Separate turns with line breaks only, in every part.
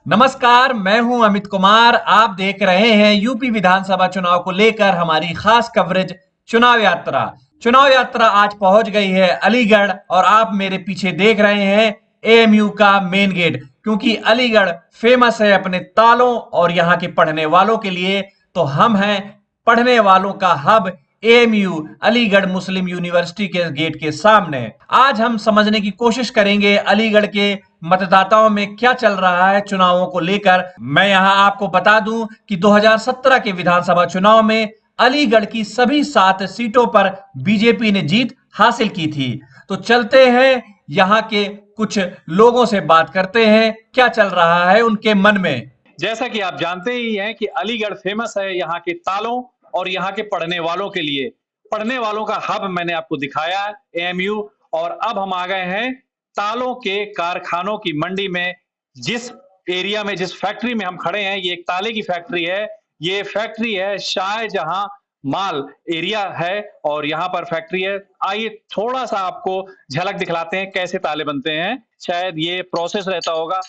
नमस्कार, मैं हूं अमित कुमार। आप देख रहे हैं यूपी विधानसभा चुनाव को लेकर हमारी खास कवरेज चुनाव यात्रा। चुनाव यात्रा आज पहुंच गई है अलीगढ़ और आप मेरे पीछे देख रहे हैं एएमयू का मेन गेट, क्योंकि अलीगढ़ फेमस है अपने तालों और यहाँ के पढ़ने वालों के लिए। तो हम हैं पढ़ने वालों का हब एएमयू अलीगढ़ मुस्लिम यूनिवर्सिटी के गेट के सामने। आज हम समझने की कोशिश करेंगे अलीगढ़ के मतदाताओं में क्या चल रहा है चुनावों को लेकर। मैं यहां आपको बता दूं कि 2017 के विधानसभा चुनाव में अलीगढ़ की सभी 7 सीटों पर बीजेपी ने जीत हासिल की थी। तो चलते हैं यहां के कुछ लोगों से बात करते हैं क्या चल रहा है उनके मन में।
जैसा कि आप जानते ही हैं कि अलीगढ़ फेमस है यहाँ के तालों और यहाँ के पढ़ने वालों के लिए। पढ़ने वालों का हब मैंने आपको दिखाया एएमयू, और अब हम आ गए हैं तालों के कारखानों की मंडी में। जिस एरिया में, जिस फैक्ट्री में हम खड़े हैं, ये एक ताले की फैक्ट्री है। ये फैक्ट्री है शाहजहां माल एरिया है और यहाँ पर फैक्ट्री है। आइए थोड़ा सा आपको झलक दिखलाते हैं कैसे ताले बनते हैं। शायद ये प्रोसेस रहता होगा।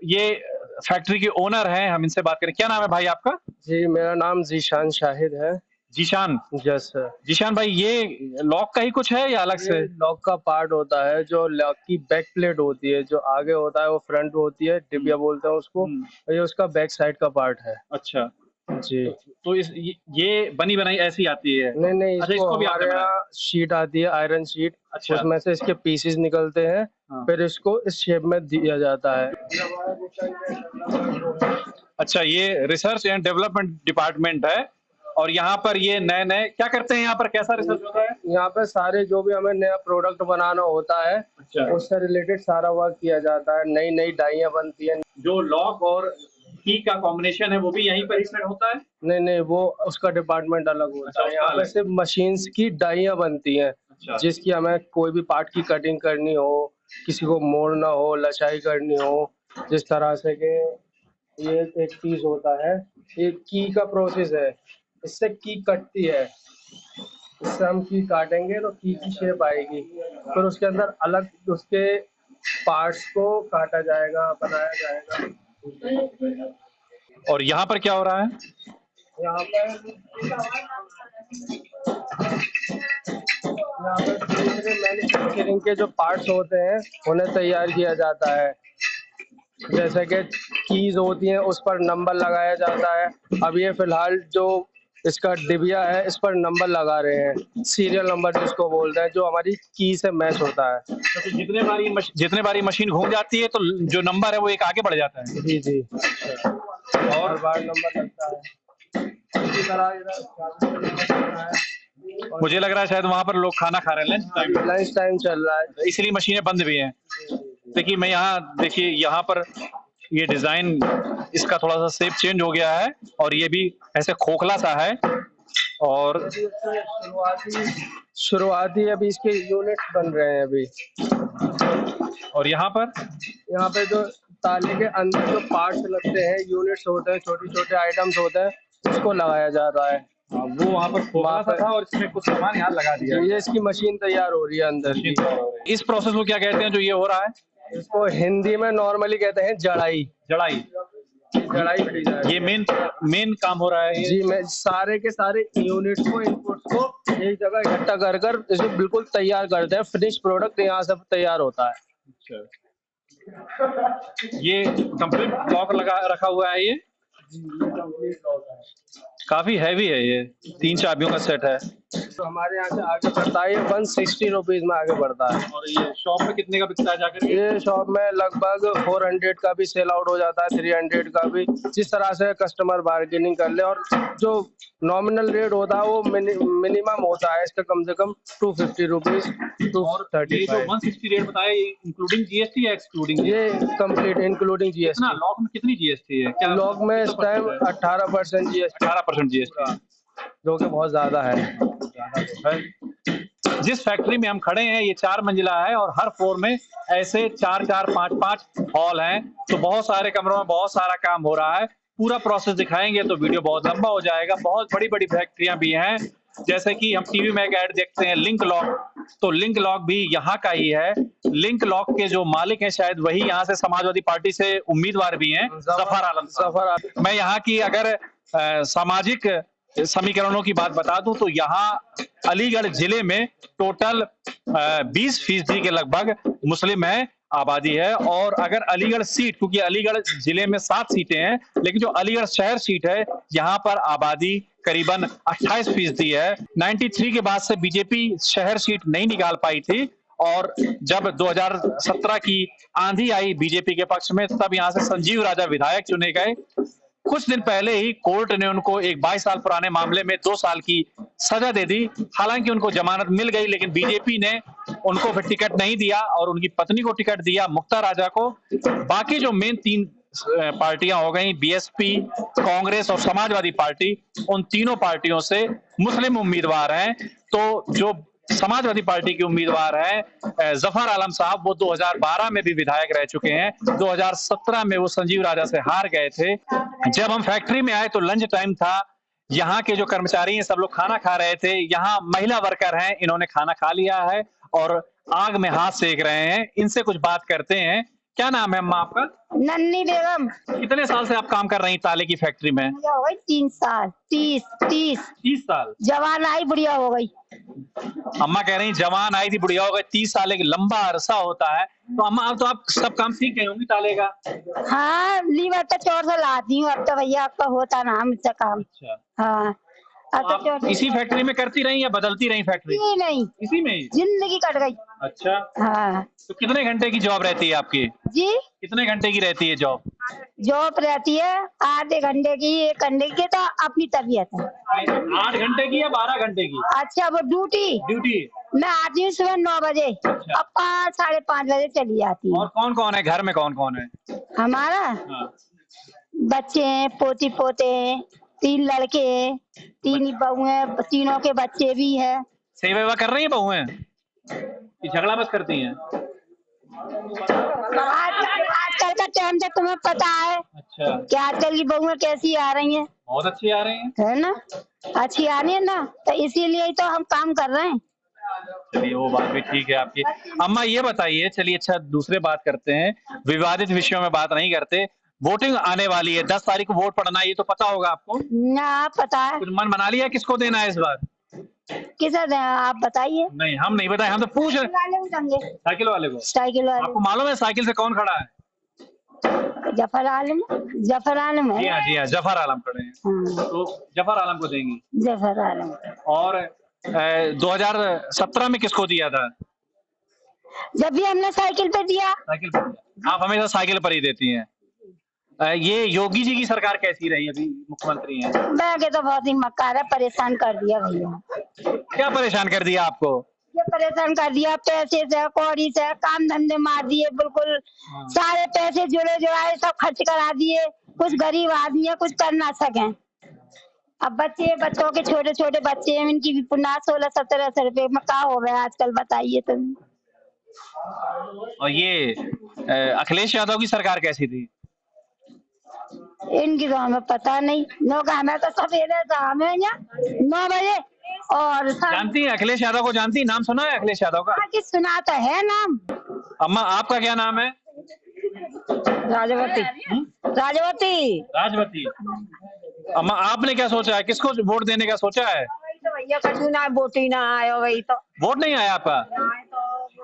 ये फैक्ट्री के ओनर हैं, हम इनसे बात करें। क्या नाम है भाई आपका?
जी, मेरा नाम ज़ीशान शाहिद है।
जीशान।
Yes sir.
जीशान भाई, ये लॉक का ही कुछ है या अलग से?
ये लॉक का पार्ट होता है, जो लॉक की बैक प्लेट होती है, जो आगे होता है वो फ्रंट होती है, टिबिया बोलते हैं उसको। और ये उसका बैक साइड का पार्ट है।
अच्छा।
जी।
तो ये बनी बनाई ऐसी आती है?
नहीं,
अच्छा,
इसको
इसको भी आपने
हमारे
बनाया?
यहाँ शीट आती है, आयरन शीट।
अच्छा।
उसमें से इसके पीसेस निकलते हैं।
हाँ।
फिर इसको इस शेप में दिया जाता है।
अच्छा, ये रिसर्च एंड डेवलपमेंट डिपार्टमेंट है और यहाँ पर ये नए-नए क्या करते हैं? यहाँ पर कैसा रिसर्च होता है?
यहाँ पे सारे जो भी हमें नया प्रोडक्ट बनाना होता है,
अच्छा।
उससे रिलेटेड सारा वर्क किया जाता है। नई-नई डाइयाँ बनती हैं।
जो लॉक और की का कॉम्बिनेशन है वो भी यहीं पर ही सेट होता है?
नहीं, वो उसका डिपार्टमेंट अलग होता है। यहाँ पे सिर्फ मशीन्स की डाइयाँ बनती हैं।
अच्छा।
जिसकी हमें कोई भी पार्ट की कटिंग करनी हो, किसी को मोड़ना हो, लसाई करनी हो, जिस तरह से कि ये एक चीज़ होता है, ये की का प्रोसेस है। इससे की कटती है। इससे हम की काटेंगे तो की शेप आएगी। फिर उसके अंदर अलग उसके पार्ट्स को काटा जाएगा, बनाया जाएगा।
और यहाँ पर क्या हो रहा है?
यहाँ पर दूसरे मैन्युफैक्चरिंग के जो पार्ट्स होते हैं उन्हें तैयार किया जाता है। जैसे कि कीज होती हैं, उस पर नंबर लगाया जाता है। अब ये फिलहाल जो इसका डिबिया है, इस पर नंबर लगा रहे हैं, सीरियल नंबर जिसको बोलते हैं, जो हमारी की से मैच होता है।
तो जितने बारी मशीन घूम जाती है तो जो नंबर है वो एक आगे बढ़ जाता है।
जी। और बार नंबर लगता है। इसी तरह
मुझे लग रहा है शायद वहां पर लोग खाना खा रहे हैं,
लंच टाइम चल रहा है,
इसलिए मशीनें बंद भी हैं। देखिए मैं देखिए यहाँ पर ये डिजाइन, इसका थोड़ा सा शेप चेंज हो गया है और ये भी ऐसे खोखला सा है। और
शुरुआती अभी इसके यूनिट बन रहे हैं अभी।
और यहाँ पे
जो ताले के अंदर जो पार्ट्स लगते हैं, यूनिट्स होते हैं, छोटे-छोटे आइटम्स होते हैं, उसको लगाया जा रहा है।
वो वहाँ पर खोखला सा था और इसमें कुछ सामान यहाँ लगा दिया।
ये इसकी मशीन तैयार हो रही है अंदर की।
इस प्रोसेस को क्या कहते हैं जो ये हो रहा है?
इसको हिंदी में नॉर्मली कहते हैं जड़ाई।
जड़ाई की जा रही है। ये मेन काम हो रहा है ये?
जी, मैं सारे के सारे यूनिट्स को, इनपुट्स को एक जगह इकट्ठा कर इसे बिल्कुल तैयार करते हैं। फिनिश प्रोडक्ट यहाँ से तैयार होता है।
अच्छा। ये कंप्लीट ब्लॉक लगा रखा हुआ है ये?
जी, ये कंप्लीट ब्लॉक है।
काफी हैवी है ये, 3 चाबियों का सेट है।
तो हमारे यहाँ से आगे बढ़ता है, 160 रुपीज में आगे बढ़ता है।
और ये शॉप में कितने का बिकता है जाकर?
ये शॉप में लगभग 400 का भी सेल आउट हो जाता है, 300 का भी, जिस तरह से कस्टमर बार्गेनिंग कर ले। और जो नॉमिनल रेट होता है वो मिनिमम होता है इसका कम से कम 250 रुपीज, 235।
160 रेट बताया, इंक्लूडिंग जीएसटी या एक्सक्लूडिंग?
ये कंप्लीट इंक्लूडिंग जीएसटी।
लॉक में कितनी जीएसटी है? क्या
लॉक में इस टाइम 18% जीएसटी।
18% जीएसटी,
जो कि बहुत ज्यादा है।
जिस फैक्ट्री में हम खड़े हैं ये 4 मंजिला है और हर फ्लोर में ऐसे 4-4, 5-5 हॉल हैं। तो बहुत सारे कमरों में बहुत सारा काम हो रहा है। पूरा प्रोसेस दिखाएंगे तो वीडियो बहुत लंबा हो जाएगा। बहुत बड़ी-बड़ी फैक्ट्रियां भी हैं जैसे कि हम टीवी में एक ऐड देखते हैं लिंक लॉक, तो लिंक लॉक भी यहाँ का ही है। लिंक लॉक के जो मालिक हैं शायद वही यहाँ से समाजवादी पार्टी से उम्मीदवार भी हैं, जफर आलम साहब। मैं यहाँ की अगर सामाजिक समीकरणों की बात बता दूं तो यहाँ अलीगढ़ जिले में टोटल 20% के लगभग मुस्लिम है आबादी है। और अगर अलीगढ़ सीट, क्योंकि अलीगढ़ जिले में 7 सीटें हैं, लेकिन जो अलीगढ़ शहर सीट है यहाँ पर आबादी करीबन 28% है। 93 के बाद से बीजेपी शहर सीट नहीं निकाल पाई थी, और जब 2017 की आंधी आई बीजेपी के पक्ष में, तब यहाँ से संजीव राजा विधायक चुने गए। कुछ दिन पहले ही कोर्ट ने उनको एक 22 साल पुराने मामले में 2 साल की सजा दे दी। हालांकि उनको जमानत मिल गई, लेकिन बीजेपी ने उनको फिर टिकट नहीं दिया और उनकी पत्नी को टिकट दिया, मुक्ता राजा को। बाकी जो मेन 3 पार्टियां हो गई, बीएसपी, कांग्रेस और समाजवादी पार्टी, उन तीनों पार्टियों से मुस्लिम उम्मीदवार हैं। तो जो समाजवादी पार्टी के उम्मीदवार हैं जफर आलम साहब, वो 2012 में भी विधायक रह चुके हैं। 2017 में वो संजीव राजा से हार गए थे। जब हम फैक्ट्री में आए तो लंच टाइम था, यहाँ के जो कर्मचारी हैं सब लोग खाना खा रहे थे। यहाँ महिला वर्कर हैं, इन्होंने खाना खा लिया है और आग में हाथ सेक रहे हैं। इनसे कुछ बात करते हैं। क्या नाम है अम्मा आपका?
नन्नी बेगम।
कितने साल से आप काम कर रही हैं ताले की फैक्ट्री में?
हो गई 3 साल। 30
साल।
जवान आई बुढ़िया हो गई।
अम्मा कह रही जवान आई थी बुढ़िया हो गई। 30 साल एक लंबा अरसा होता है। तो अम्मा अब तो आप सब काम सीख गई होंगी ताले का?
हाँ, लीवर तो 4 से लाती हूँ। अब तो भैया आपका होता ना मुझसे काम।
अच्छा,
हाँ, अब
तो आप इसी फैक्ट्री में करती रही या बदलती रही फैक्ट्री?
नहीं,
इसी में ही
जिंदगी कट गई।
अच्छा,
हाँ
तो कितने घंटे की जॉब रहती है आपकी?
जी,
कितने घंटे की रहती है जॉब?
जॉब रहती है आधे घंटे की, 1 घंटे की, तो अपनी तबीयत है।
8 घंटे की या 12 घंटे की?
अच्छा, वो ड्यूटी मैं आती हूँ सुबह 9 बजे।
अच्छा।
अब 5 साढ़े 5 बजे चली जाती हूँ।
और कौन कौन है घर में? कौन कौन है
हमारा?
हाँ।
बच्चे हैं, पोती पोते हैं, 3 लड़के हैं, 3 बहू हैं, तीनों के बच्चे भी हैं।
सेवा वेवा कर रही है बहुएं कि झगड़ा बस करती हैं?
आजकल का टाइम तो तुम्हें पता है।
अच्छा,
कि आजकल की बहुएं कैसी आ रही हैं,
बहुत अच्छी आ रही हैं।
है ना? अच्छी आ रही है ना, तो इसीलिए ही तो हम काम कर रहे हैं।
चलिए, वो बात भी ठीक है आपकी। अम्मा ये बताइए, चलिए अच्छा दूसरे बात करते हैं, विवादित विषयों में बात नहीं करते। वोटिंग आने वाली है, 10 तारीख को वोट पड़ना है, ये तो पता होगा आपको?
ना, पता है।
कुछ मन बना लिया किसको देना है इस बार?
किसे दें आप बताइए।
नहीं, हम नहीं बताए, हम तो पूछ रहे। साइकिल वाले को?
साइकिल वाले।
आपको मालूम है साइकिल से कौन खड़ा है?
जफर आलम है।
जी हाँ, जफर आलम खड़े हैं।
हाँ,
तो जफर आलम को देंगी।
जफर आलम।
और 2017 में किसको दिया था?
जब भी हमने साइकिल पे दिया।
साइकिल पर दिया। आप हमेशा साइकिल पर ही देती हैं। ये योगी जी की सरकार कैसी रही? अभी मुख्यमंत्री हैं।
मैं तो बहुत ही मक्कार है, परेशान कर दिया भैया।
क्या परेशान कर दिया आपको?
ये परेशान कर दिया, पैसे से, कौड़ी से, काम धंधे मार दिए बिल्कुल। सारे पैसे जुड़ाए सब खर्च करा दिए। कुछ गरीब आदमी है, कुछ कर ना सके। अब बच्चों के छोटे छोटे बच्चे हैं, इनकी भी पुनः 16-17 रुपए में क्या हो गया आजकल, बताइए तुम।
और ये अखिलेश यादव की सरकार कैसी थी?
इनकी तो हमें पता नहीं। हमें तो सवेरे शाम है 9 बजे। और
जानती है अखिलेश यादव को? जानती, नाम सुना है अखिलेश यादव का?
सुना तो है नाम।
अम्मा आपका क्या नाम है?
राजवती।
राजवती। अम्मा आपने क्या सोचा है, किसको वोट देने का सोचा है?
तो भैया कभी ना वोट ही ना आया। वही तो
वोट नहीं आया आपका?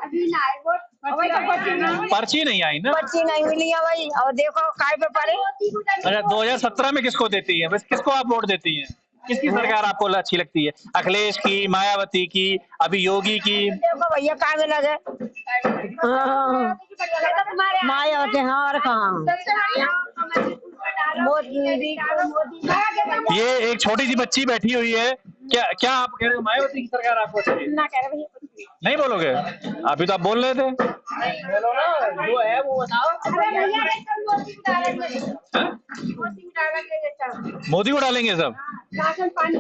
अभी ना आए वोट।
पर्ची नहीं आई ना?
पर्ची नहीं मिली है भाई। और देखो काय पे पड़े।
अच्छा, 2017 में किसको देती है? बस किसको आप वोट देती हैं? किसकी सरकार आपको अच्छी लगती है? अखिलेश की, मायावती की, अभी योगी की?
देखो भैया काय में लगे। मायावती। हाँ, और कहाँ मोदी।
ये एक छोटी सी बच्ची बैठी हुई है। क्या आप कह रहे हो मायावती की सरकार आपको अच्छी है?
ना कह रहे
नहीं बोलोगे? अभी तो आप बोल रहे थे।
वो है, वो बताओ।
मोदी को डालेंगे सब?
राशन पानी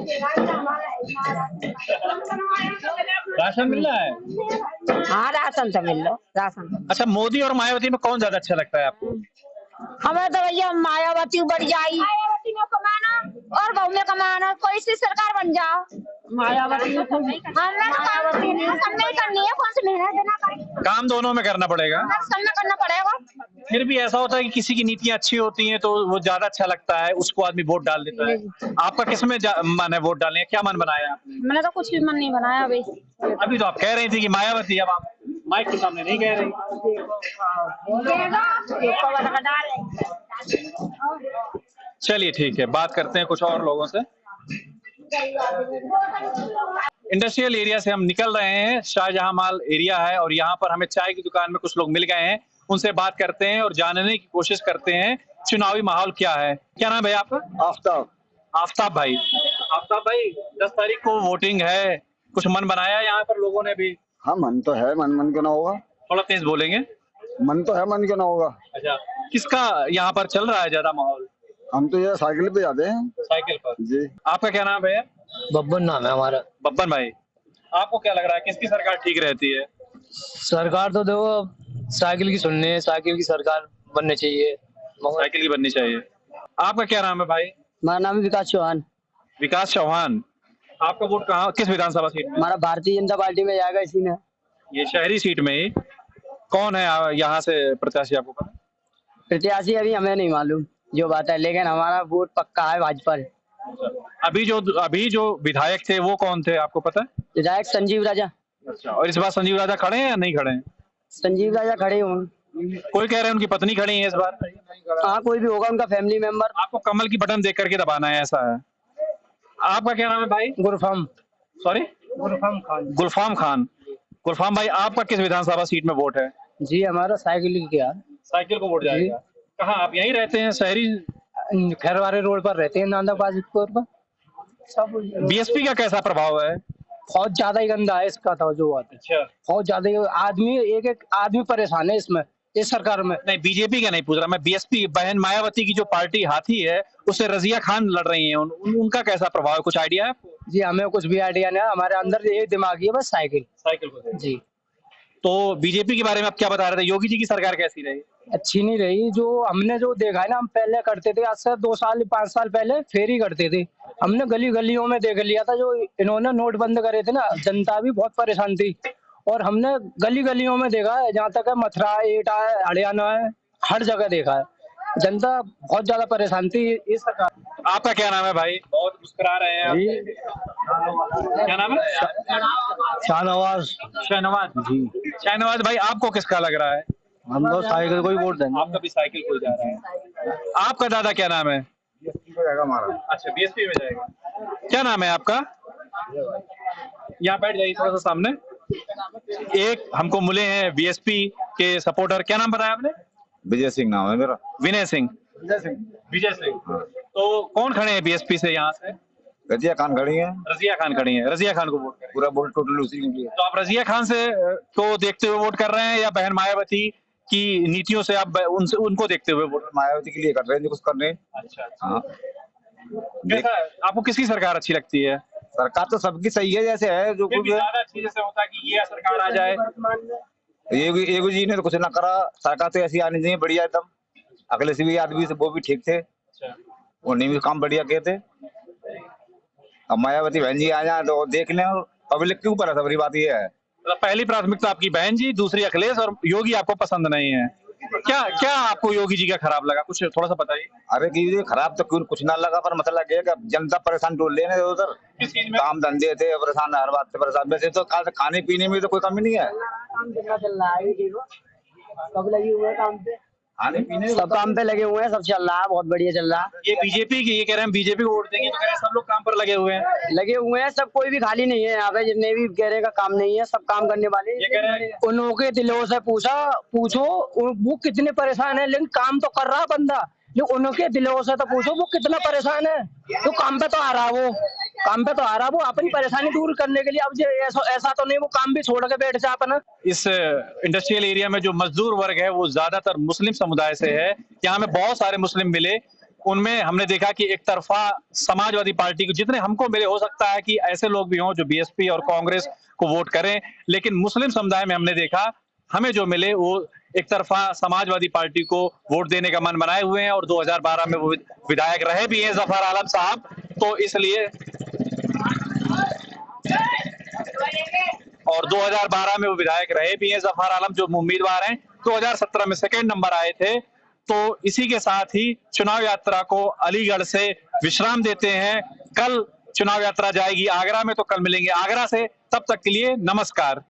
राशन मिल रहा है?
हाँ, राशन तो मिल लो। राशन।
अच्छा, मोदी और मायावती में कौन ज्यादा अच्छा लगता है आपको?
हमें तो भैया मायावती बढ़ जाए। मायावती में कमाना और गाँव में कमाना, कोई सी सरकार बन जाओ। मायावती हमने सब नहीं करनी है, कौन सी मेहनत देना पड़ेगी,
काम दोनों में करना पड़ेगा।
सब में करना पड़ेगा।
फिर भी ऐसा होता है कि किसी की नीतियां अच्छी होती हैं तो वो ज्यादा अच्छा लगता है, उसको आदमी वोट डाल देता है। आपका किस में मन है वोट डालने का? क्या मन बनाया आपने?
मैंने तो कुछ भी मन नहीं बनाया अभी।
अभी तो आप कह रही थी कि मायावती, अब आप माइक के सामने नहीं कह रही। चलिए ठीक है, बात करते हैं कुछ और लोगों से। इंडस्ट्रियल एरिया से हम निकल रहे हैं, शाहजहां माल एरिया है और यहाँ पर हमें चाय की दुकान में कुछ लोग मिल गए हैं, उनसे बात करते हैं और जानने की कोशिश करते हैं चुनावी माहौल क्या है। क्या नाम है आपका?
आफ्ताब।
आफ्ताब भाई, आफ्ताब भाई 10 तारीख को वोटिंग है, कुछ मन बनाया यहाँ पर लोगों ने भी?
हाँ, मन तो है, मन क्यों ना होगा।
थोड़ा तेज बोलेंगे।
मन तो है, मन क्यों ना होगा।
अच्छा, किसका यहाँ पर चल रहा है ज्यादा माहौल?
हम तो ये साइकिल पे जाते हैं।
साइकिल पर
जी।
आपका क्या नाम है?
बब्बन नाम है हमारा।
बब्बन भाई, आपको क्या लग रहा है किसकी सरकार ठीक रहती है?
सरकार तो देखो साइकिल की सुनने है, साइकिल की सरकार बननी चाहिए,
साइकिल की बननी चाहिए। आपका क्या नाम है भाई?
हमारा नाम है विकास चौहान।
विकास चौहान, आपका वोट कहाँ, किस विधानसभा सीट में?
हमारा भारतीय जनता पार्टी में जाएगा इसी में।
ये शहरी सीट में ही कौन है यहाँ से प्रत्याशी, आपको पता?
प्रत्याशी अभी हमें नहीं मालूम जो बात है, लेकिन हमारा वोट पक्का है भाजपा।
अभी जो विधायक थे वो कौन थे, आपको पता है?
विधायक संजीव राजा।
अच्छा, और इस बार संजीव राजा खड़े हैं या नहीं खड़े हैं?
संजीव राजा खड़े हों।
कोई कह रहे हैं उनकी पत्नी खड़ी है इस बार।
हाँ, कोई भी होगा उनका फैमिली मेंबर।
आपको कमल की बटन देख करके दबाना है, ऐसा है। आपका क्या नाम है भाई?
गुरफाम।
सॉरी,
गुरफाम खान।
गुलफाम खान। गुलफाम भाई, आपका किस विधानसभा सीट में वोट है?
जी, हमारा साइकिल क्या,
साइकिल को वोट जाएगा। कहाँ, आप यहीं रहते हैं शहरी?
खैरवारे रोड पर रहते हैं, नांदा बाजितपुर पर। सब
बीएसपी का कैसा प्रभाव है?
बहुत ज्यादा ही गंदा है इसका, तो जो बात है।
अच्छा,
बहुत ज्यादा ही आदमी, एक आदमी परेशान है इसमें, इस सरकार में।
नहीं बीजेपी का नहीं पूछ रहा मैं, बीएसपी बहन मायावती की जो पार्टी हाथी है उससे रजिया खान लड़ रही हैं, उनका कैसा प्रभाव है, कुछ आइडिया है आपको?
जी, हमें कुछ भी आइडिया नहीं है, हमारे अंदर ये दिमाग है बस साइकिल।
साइकिल को
जी।
तो बीजेपी के बारे में आप क्या बता रहे थे, योगी जी की सरकार कैसी रही?
अच्छी नहीं रही, जो हमने जो देखा है ना, हम पहले करते थे, आज से 2 साल 5 साल पहले फेरी करते थे, हमने गली गलियों में देख लिया था। जो इन्होंने नोट बंद करे थे ना, जनता भी बहुत परेशान थी, और हमने गली गलियों में देखा है, जहाँ तक है मथुरा, एटा है, हरियाणा है, हर जगह देखा है, जनता बहुत ज्यादा परेशान थी इस सरकार।
आपका क्या नाम है भाई? बहुत मुस्कुरा रहे हैं आप। क्या नाम है?
शाहनवाज।
शहनवाज जी। शहनवाज भाई, आपको किसका लग रहा है?
हम तो साइकिल को ही वोट देंगे।
आपका भी साइकिल को जा रहा है। आपका दादा क्या नाम है? अच्छा, बीएसपी में जाएगा। क्या नाम है आपका? यहाँ बैठ जाइए थोड़ा सा सामने। एक हमको मिले हैं बीएसपी के सपोर्टर, क्या नाम बताया आपने?
विजय सिंह नाम है मेरा।
विनय सिंह। विजय सिंह। तो कौन खड़े हैं बीएसपी से यहाँ से?
रजिया खान खड़ी है।
रजिया खान खड़ी है, रजिया खान को वोट करें।
पूरा वोट टोटल उसी के लिए।
तो आप रजिया खान से को देखते हुए वोट कर रहे हैं या बहन मायावती की नीतियों से आप उनसे उनको देखते हुए वोट?
मायावती के लिए कर रहे हैं जो कुछ कर रहे हैं।
अच्छा,
हाँ,
कैसा आपको किसकी सरकार अच्छी लगती है?
सरकार तो सबकी सही है, जैसे है जो
फिर
कुछ
भी ज्यादा अच्छी जैसे होता है कि ये सरकार आ जाए।
एगो जी ने तो कुछ ना करा, सरकार तो ऐसी आनी चाहिए बढ़िया एकदम। अगले से भी आदमी से वो भी ठीक थे, उन्हें भी काम बढ़िया किए थे। अब मायावती बहन जी आ जाए तो देख लें, और पब्लिक के ऊपर है, सबरी बात ये है।
तो पहली प्राथमिकता आपकी बहन जी, दूसरी अखिलेश, और योगी आपको पसंद नहीं है। क्या क्या आपको योगी जी का खराब लगा, कुछ थोड़ा सा बताइए।
अरे की खराब तो क्यों कुछ ना लगा, पर मतलब ये है कि जनता परेशान टोल लेने उधर, काम धंधे थे परेशान, हर बात से परेशान। वैसे तो खाने पीने में तो कोई कमी नहीं है,
काम कितना चल रहा है, देखो सब लगे हुए हैं काम पे,
खाने पीने
सब काम पे लगे हुए हैं, सब चल रहा है, बहुत बढ़िया चल रहा है।
ये बीजेपी की, ये कह रहे हैं बीजेपी को वोट देंगे, तो कह रहे हैं सब लोग काम पर लगे हुए हैं।
लगे हुए हैं सब, कोई भी खाली नहीं है यहाँ पे, जितने भी कह रहे का काम नहीं है, सब काम करने वाले।
ये कह रहे हैं
उन्हों के दिलों से पूछो वो कितने परेशान है, लेकिन काम तो कर रहा बंदा। जो उनके दिलों से तो पूछो वो कितना परेशान है, तो काम पे तो आ रहा, वो काम पे तो आ रहा, वो अपनी परेशानी दूर करने के लिए। अब ऐसा तो नहीं वो काम भी छोड़ के बैठ जाए अपना।
इस इंडस्ट्रियल एरिया में जो मजदूर वर्ग है वो ज्यादातर मुस्लिम समुदाय से है। यहाँ में बहुत सारे मुस्लिम मिले, उनमें हमने देखा कि एक तरफा समाजवादी पार्टी को जितने हमको मिले, हो सकता है कि ऐसे लोग भी हों जो बीएसपी और कांग्रेस को वोट करें, लेकिन मुस्लिम समुदाय में हमने देखा, हमें जो मिले वो एक तरफा समाजवादी पार्टी को वोट देने का मन बनाए हुए हैं, और 2012 में वो विधायक रहे भी हैं जफर आलम साहब, तो इसलिए और 2012 में वो विधायक रहे भी हैं जफर आलम, जो उम्मीदवार हैं। 2017 में सेकंड नंबर आए थे। तो इसी के साथ ही चुनाव यात्रा को अलीगढ़ से विश्राम देते हैं। कल चुनाव यात्रा जाएगी आगरा में, तो कल मिलेंगे आगरा से। तब तक के लिए नमस्कार।